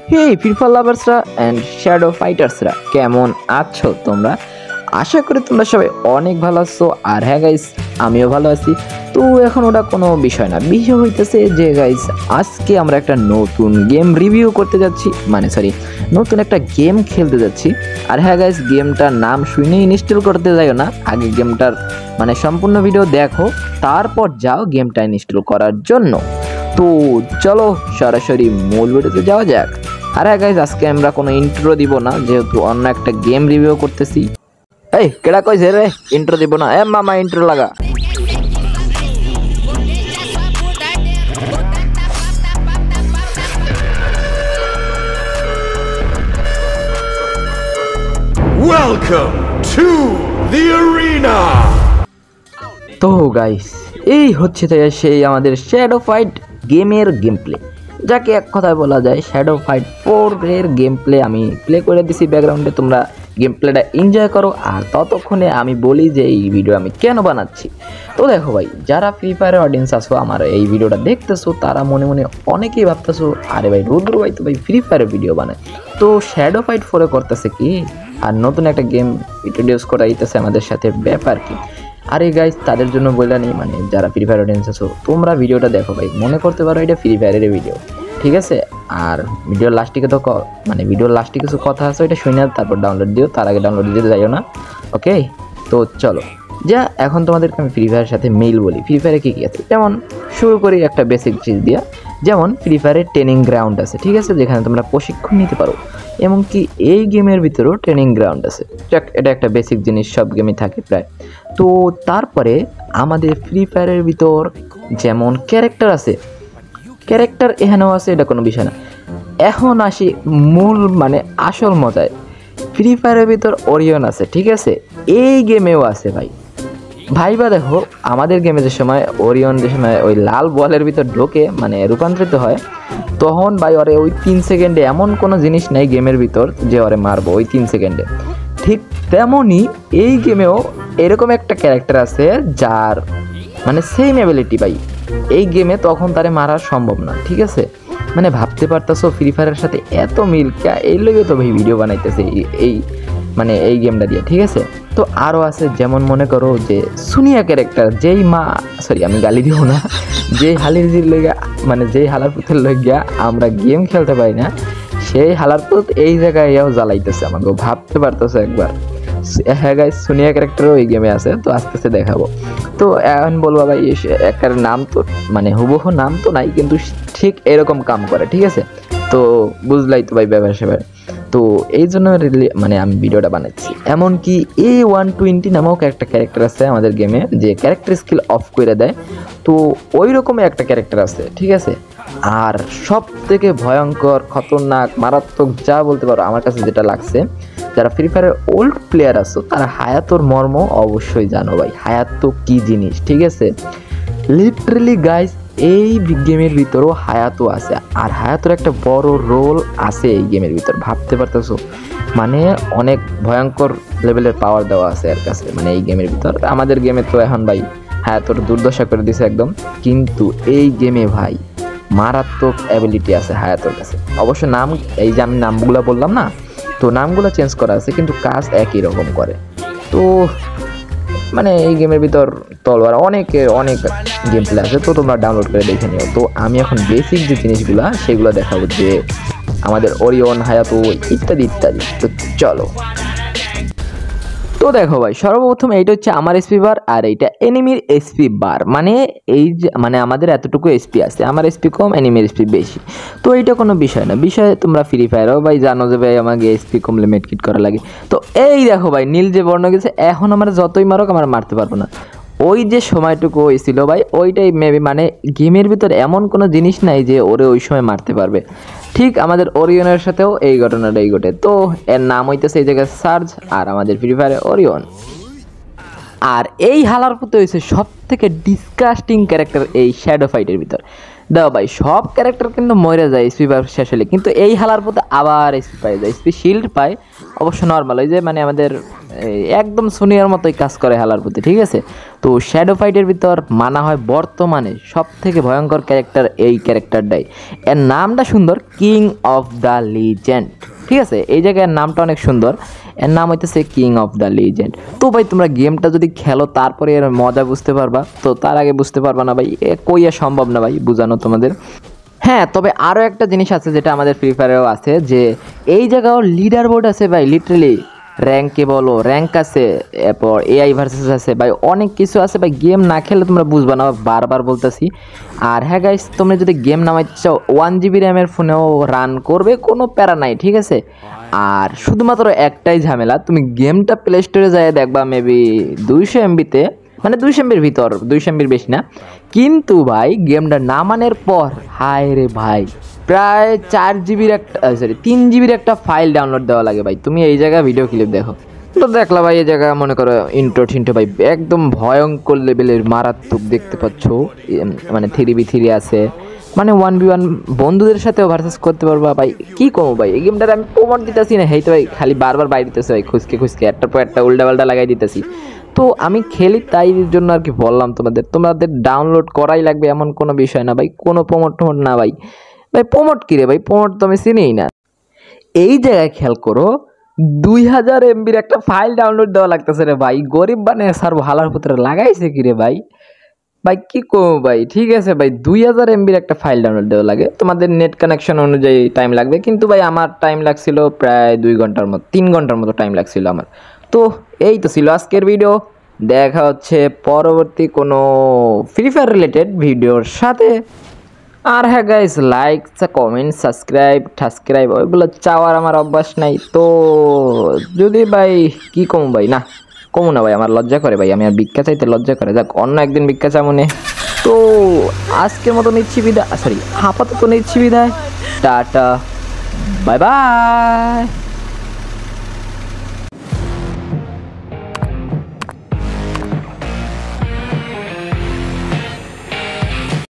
হে free fire লাভার্সরা and shadow ফাইটার্সরা, কেমন আছো তোমরা? আশা করি তোমরা সবাই অনেক ভালো আছো। আর হ্যাঁ গাইস, আমিও ভালো আছি। তো এখন ওটা কোনো বিষয় না, বিষয় হইতেছে যে গাইস, আজকে আমরা একটা নতুন গেম রিভিউ করতে যাচ্ছি, নতুন একটা গেম খেলতে যাচ্ছি। আর হ্যাঁ গাইস, গেমটার নাম শুনে ইনস্টল করতে যাইও না, আগে গেমটার সম্পূর্ণ ভিডিও দেখো, তারপর যাও গেমটা ইনস্টল করার জন্য। তো চলো সরাসরি মূল ভিডিওতে যাওয়া যাক। আর হ্যাঁ গাইস, আজকে আমরা কোনো ইন্ট্রো দিব না, যেহেতু অন্য একটা গেম রিভিউ করতেছি। এই কেডা কইছে রে ইন্ট্রো দিব না? মামা ইন্ট্রো লাগা। Welcome to the arena. তো গাইস, এই হচ্ছে সেই আমাদের শ্যাডো ফাইট গেমের গেম প্লে, যাকে এক কথায় বলা যায় শ্যাডো ফাইট 4 এর গেম প্লে। আমি প্লে করে দিছি ব্যাকগ্রাউন্ডে, তোমরা গেম প্লেটা এনজয় করো। আর ততক্ষণে আমি বলি যে এই ভিডিও আমি কেন বানাচ্ছি। তো দেখো ভাই, যারা ফ্রি ফায়ারের অডিয়েন্স আসো, আমার এই ভিডিওটা দেখতেছো, তারা মনে মনে অনেকেই ভাবতেছো, আরে ভাই রুদ্র ভাই তো ভাই ফ্রি ফায়ারের ভিডিও বানায়, তো শ্যাডো ফাইট 4 করতেছে কি? আর নতুন একটা গেম ইন্ট্রোডিউস করাইতেছে আমাদের সাথে, ব্যাপার কি? আরে গাইস, তাদের জন্য বললা নেই, যারা ফ্রি ফায়ার অডিয়েন্স আছো, তোমরা ভিডিওটা দেখো ভাই, মনে করতে পারো এটা ফ্রি ফায়ারের ভিডিও, ঠিক আছে? আর ভিডিওর লাস্টে তো ভিডিওর লাস্টে কিছু কথা আছে, ওইটা শুনে তারপর ডাউনলোড দিও, তার আগে ডাউনলোড দিতে যাইও না, ওকে? তো চলো যা, এখন তোমাদেরকে আমি ফ্রি ফায়ারের সাথে মিল বলি। ফ্রি ফায়ারে কী কী আছে, যেমন শুরু করি একটা বেসিক চিজ দিয়া। যেমন ফ্রি ফায়ারের ট্রেনিং গ্রাউন্ড আছে, ঠিক আছে, যেখানে তোমরা প্রশিক্ষণ নিতে পারো। এমনকি এই গেমের ভিতরেও ট্রেনিং গ্রাউন্ড আছে, এটা একটা বেসিক জিনিস, সব গেমে থাকে প্রায়। তো তারপরে আমাদের ফ্রি ফায়ারের ভিতর যেমন ক্যারেক্টার আছে, ক্যারেক্টার এখানেও আছে, এটা কোনো বিষয় না। এখন আসি মূল আসল মজায়। ফ্রি ফায়ারের ভিতর ওরিয়ন আছে, ঠিক আছে, এই গেমেও আছে ভাই। ভাইবা দেখো, আমাদের গেমে যে সময় ওরিয়ন যে সময় ওই লাল বলের ভিতর ঢোকে রূপান্তরিত হয়, তখন ভাই ওরে ওই 3 সেকেন্ডে এমন কোনো জিনিস নাই গেমের ভিতর যে ওরে মারবো ওই 3 সেকেন্ডে। ঠিক তেমনই এই গেমেও এরকম একটা ক্যারেক্টার আছে যার সেম অ্যাবিলিটি ভাই, এই গেমে তখন তারে মারা সম্ভব না, ঠিক আছে? ভাবতে পারতেছো ফ্রি ফায়ারের সাথে এত মিল, এই লোকে তো ভাই ভিডিও বানাইতেছে এই এই গেমটা দিয়ে, ঠিক আছে? তো আরও আছে, যেমন মনে করো যে সুনিয়া ক্যারেক্টার, যেই আমি গালি দিব না, যেই হালির লইয়া যেই হালার পুতের লইয়া আমরা গেম খেলতে পারি না, সেই হালার পুত এই জায়গায় জ্বালাইতেছে আমাকে, ভাবতে পারতেছো একবার? হ্যাঁ গাইস, সুনিয়া ক্যারেক্টারও এই গেমে আছে, তো আস্তে আস্তে দেখাবো। তো এখন বলবো ভাই, একটা নাম তো হুবহু নাম তো নাই, কিন্তু ঠিক এরকম কাম করে, ঠিক আছে? তো বুঝলাই তো ভাই ব্যাপার সেবার। তো এই জন্য আমি ভিডিওটা বানাচ্ছি। এমনকি A120 নামক একটা ক্যারেক্টার আছে আমাদের গেমে, যে ক্যারেক্টার স্কিল অফ করে দেয়, তো ওই রকমই একটা ক্যারেক্টার আছে, ঠিক আছে? আর সব থেকে ভয়ঙ্কর, খতরনাক, মারাত্মক যা বলতে পারো আমার কাছে যেটা লাগছে, যারা ফ্রি ফায়ারের ওল্ড প্লেয়ার আছো, তারা হায়াতোর মর্ম অবশ্যই জানো ভাই, হায়াতো কি জিনিস, ঠিক আছে? লিটারেলি গাইস, এই গেমের ভিতরেও হায়াতো আছে, আর হায়াতোর একটা বড় রোল আছে এই গেমের ভিতর, ভাবতে পারতেছো? অনেক ভয়ঙ্কর লেভেলের পাওয়ার দেওয়া আছে এর কাছে, এই গেমের ভিতর। আমাদের গেমে তো এখন ভাই হায়াতোর দুর্দশা করে দিছে একদম, কিন্তু এই গেমে ভাই মারাত্মক অ্যাবিলিটি আছে হায়াতোর কাছে। অবশ্য নাম, এই যে আমি নামগুলো বললাম না, তো নামগুলো চেঞ্জ করা আছে, কিন্তু কাজ একই রকম করে। তো এই গেমের ভিতর তলোয়ার অনেক গেম প্লে আছে, তো তোমরা ডাউনলোড করে দেখে নিও। তো আমি এখন বেসিক যে জিনিসগুলো সেগুলো দেখাবো, যে আমাদের ওরিয়ন, হায়াতো ইত্যাদি ইত্যাদি। তো চলো। তো দেখো ভাই, সর্বপ্রথম এইটা হচ্ছে আমার এসপি বার, আর এইটা এনিমির এসপি বার। এই যে আমাদের এতটুকু এসপি আছে, আমার এসপি কম, এনিমির এসপি বেশি। তো এইটা কোনো বিষয় না, বিষয় তোমরা ফ্রি ফায়ারও ভাই জানো যে ভাই আমাকে এসপি কমলে মেডকিট করা লাগে। তো এই দেখো ভাই, নীল যে বর্ণ গেছে, এখন আমার যতই মারক আমার মারতে পারবো না। ওই যে সময়টুকু হয়েছিল ভাই, ওইটাই মেবি গেমের ভিতর এমন কোনো জিনিস নাই যে ওরে ওই সময় মারতে পারবে। ঠিক আমাদের ওরিয়নের সাথেও এই ঘটনাটাই ঘটে। তো এর নাম হইতেছে এই জায়গায় সার্জ, আর আমাদের ফ্রি ফায়ারে ওরিয়ন। আর এই হালার পুতে হয়েছে সব থেকে ডিসকাস্টিং ক্যারেক্টার এই শ্যাডো ফাইটের ভিতর, দাও ভাই সব ক্যারেক্টার কিন্তু মরে যায় এসপি শেষ হলে, কিন্তু এই হালার পথে আবার এসপি পাই যায়, এসপি শিল্ড পায় অবশ্য নর্মাল, ওই যে মানে আমাদের একদম সোনিয়ার মতোই কাজ করে হালার প্রতি, ঠিক আছে। তো শ্যাডো ফাইটের ভিতর মানা হয় বর্তমানে সব থেকে ভয়ঙ্কর ক্যারেক্টার এই ক্যারেক্টারটাই, এর নামটা সুন্দর, কিং অফ দ্য লিজেন্ড, ঠিক আছে। এই জায়গায় নামটা অনেক সুন্দর, এর নাম হইতেছে কিং অফ দ্য লিজেন্ড। তো ভাই তোমরা গেমটা যদি খেলো তারপরে এর মজা বুঝতে পারবা, তো তার আগে বুঝতে পারবা না ভাই, কইয়া সম্ভব না ভাই বোঝানো তোমাদের। হ্যাঁ, তবে আরও একটা জিনিস আছে যেটা আমাদের ফ্রি ফায়ারেও আছে, যে এই জায়গাও লিডার বোর্ড আছে ভাই, লিটারেলি র্যাঙ্কে বলো, র্যাঙ্ক আছে, এরপর এআই ভার্সেস আছে ভাই, অনেক কিছু আছে ভাই। গেম না খেলে তোমরা বুঝবা না, বারবার বলতেছি। আর হ্যাঁ গাইস, তোমরা যদি গেম নামাইতে চাও 1 GB র্যামের ফোনেও রান করবে, কোনো প্যারা নাই, ঠিক আছে। আর শুধুমাত্র একটাই ঝামেলা, তুমি গেমটা প্লে স্টোরে যায় দেখবা মেবি 200 MB-তে, মানে 200 MB-র ভিতর, 200 MB-র বেশি না। কিন্তু ভাই গেমটা নামানোর পর হায় রে ভাই, প্রায় 4 GB-র একটা 3 GB-র একটা ফাইল ডাউনলোড দেওয়া লাগে ভাই। তুমি এই জায়গায় ভিডিও ক্লিপ দেখো তো দেখলা ভাই, এই জায়গায় মনে করো ইন্ট্রো ঠিন্টো ভাই একদম ভয়ঙ্কর লেভেলের মারাত্মক দেখতে পাচ্ছ, মানে 3v3 আছে, মানে 1v1 বন্ধুদের সাথেও ভার্সেস করতে পারবা ভাই। কি কমো ভাই, এই গেমটার আমি প্রমোট দিতেছি না, হেইতে ভাই খালি বারবার বাইরে দিতেছে ভাই, খুঁজকে খুঁজকে একটার পর একটা উল্টা পাল্টা লাগাই দিতেছি। তো আমি খেলি তাই জন্য আর কি বললাম তোমাদের ডাউনলোড করাই লাগবে এমন কোনো বিষয় না ভাই, কোনো প্রমোট টমোট না ভাই। ভাই প্রমোট কী রে ভাই, প্রমোট তো আমি চিনিই না। এই জায়গায় খেয়াল করো, 2000 MB-র একটা ফাইল ডাউনলোড দেওয়া লাগতেছে রে ভাই, গরিব বানে সার ভালার পুত্রে লাগাইছে কি রে ভাই। ভাই কি করবো ভাই, ঠিক আছে ভাই 2000 MB-র একটা ফাইল ডাউনলোড দেওয়া লাগে, তোমাদের নেট কানেকশন অনুযায়ী টাইম লাগবে, কিন্তু ভাই আমার টাইম লাগছিল প্রায় 2 ঘন্টার মতো, 3 ঘন্টার মতো টাইম লাগছিল আমার। তো এই তো ছিল আজকের ভিডিও, দেখা হচ্ছে পরবর্তী কোনো ফ্রি ফায়ার রিলেটেড ভিডিওর সাথে। আর হ্যাঁ গাইস, লাইক কমেন্ট সাবস্ক্রাইব ওইগুলো চাওয়ার আমার অভ্যাস নাই, তো যদি ভাই কি কমু ভাই, না কমু না ভাই, আমার লজ্জা করে ভাই, আমি আর ভিক্ষা চাইতে লজ্জা করে, যাক অন্য একদিন ভিক্ষা চা মনে। তো আজকের মতো নিচ্ছি বিদায়, আপাতত নিচ্ছি বিদায়, টাটা বাই বাই।